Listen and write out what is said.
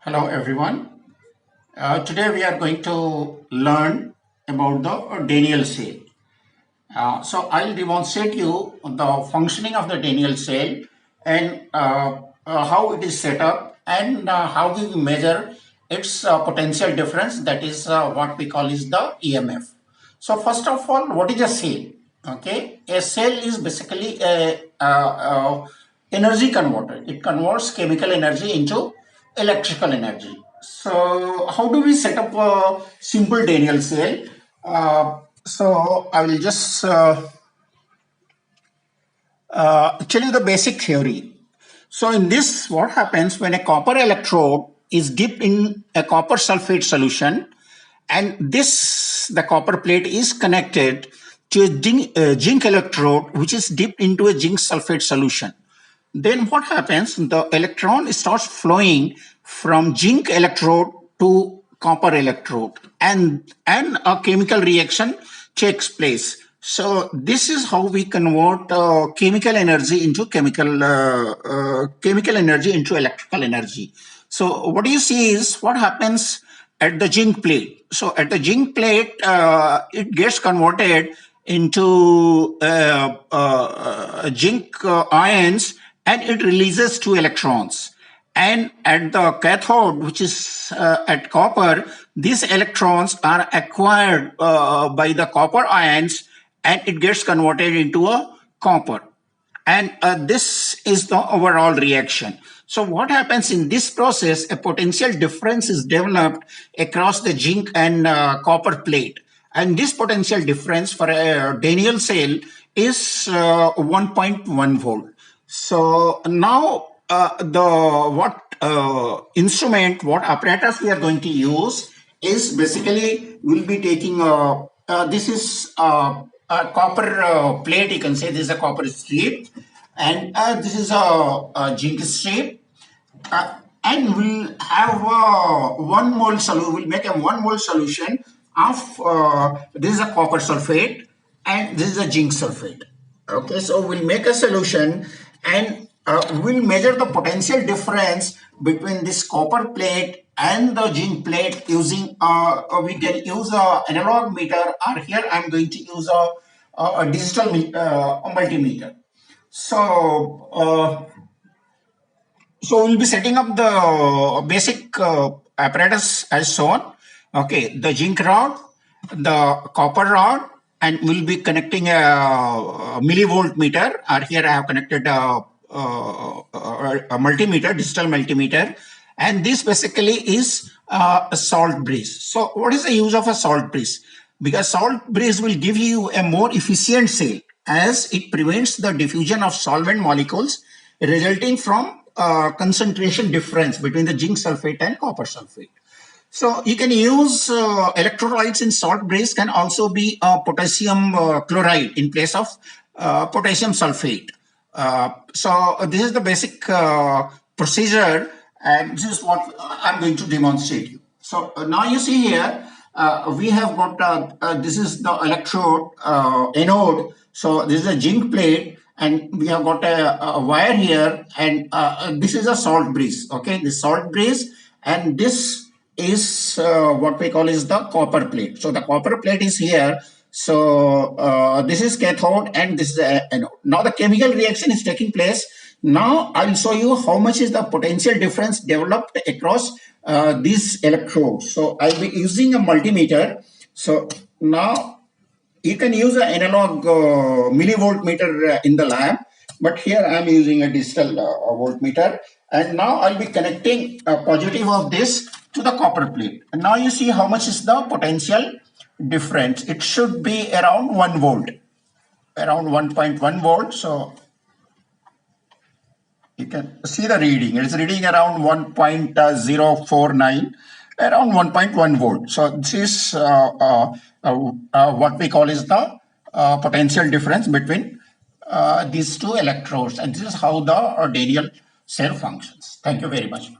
Hello everyone. Today we are going to learn about the Daniell cell. So I'll demonstrate you the functioning of the Daniell cell and how it is set up and how we measure its potential difference. That is what we call is the EMF. So first of all, what is a cell? Okay, a cell is basically a energy converter. It converts chemical energy into electrical energy. So how do we set up a simple Daniell cell? So I will just tell you the basic theory. So in this, what happens when a copper electrode is dipped in a copper sulfate solution, and the copper plate is connected to a zinc electrode which is dipped into a zinc sulfate solution. Then what happens? The electron starts flowing from zinc electrode to copper electrode, and a chemical reaction takes place. So this is how we convert chemical energy into chemical energy into electrical energy. So what you see is what happens at the zinc plate. So at the zinc plate, it gets converted into zinc ions, and it releases two electrons. And at the cathode, which is at copper, these electrons are acquired by the copper ions, and it gets converted into a copper. And this is the overall reaction. So what happens in this process, a potential difference is developed across the zinc and copper plate. And this potential difference for a Daniell cell is 1.1 volt. So now what apparatus we are going to use is basically we'll be taking this is a copper plate. You can say this is a copper strip, and this is a zinc strip, and we'll have 1 mole solution. We'll make a 1 mole solution of this is a copper sulfate and this is a zinc sulfate. Okay, so we'll make a solution, and we'll measure the potential difference between this copper plate and the zinc plate using we can use a analog meter, or here I'm going to use a digital multimeter. So we'll be setting up the basic apparatus as shown. Okay, the zinc rod, the copper rod, and we'll be connecting a millivolt meter, or here I have connected a multimeter, digital multimeter, and this basically is a salt breeze. So what is the use of a salt breeze? Because salt breeze will give you a more efficient cell, as it prevents the diffusion of solvent molecules resulting from concentration difference between the zinc sulfate and copper sulfate. So you can use electrolytes in salt breeze, can also be potassium chloride in place of potassium sulfate. So this is the basic procedure, and this is what I'm going to demonstrate you. So now you see here, we have got this is the electrode anode. So this is a zinc plate, and we have got a wire here, and this is a salt breeze. Okay, this salt breeze, and this is what we call is the copper plate. So the copper plate is here. So this is cathode, and this is anode. Now the chemical reaction is taking place. Now I'll show you how much is the potential difference developed across these electrodes. So I'll be using a multimeter. So now you can use an analog millivolt meter in the lab, but here I'm using a digital voltmeter. And now I'll be connecting a positive of this to the copper plate. And now you see how much is the potential difference. It should be around 1 volt, around 1.1 volt. So you can see the reading. It's reading around 1.049, around 1.1 volt. So this is what we call is the potential difference between these two electrodes, and this is how the Daniell cell functions. Thank you very much.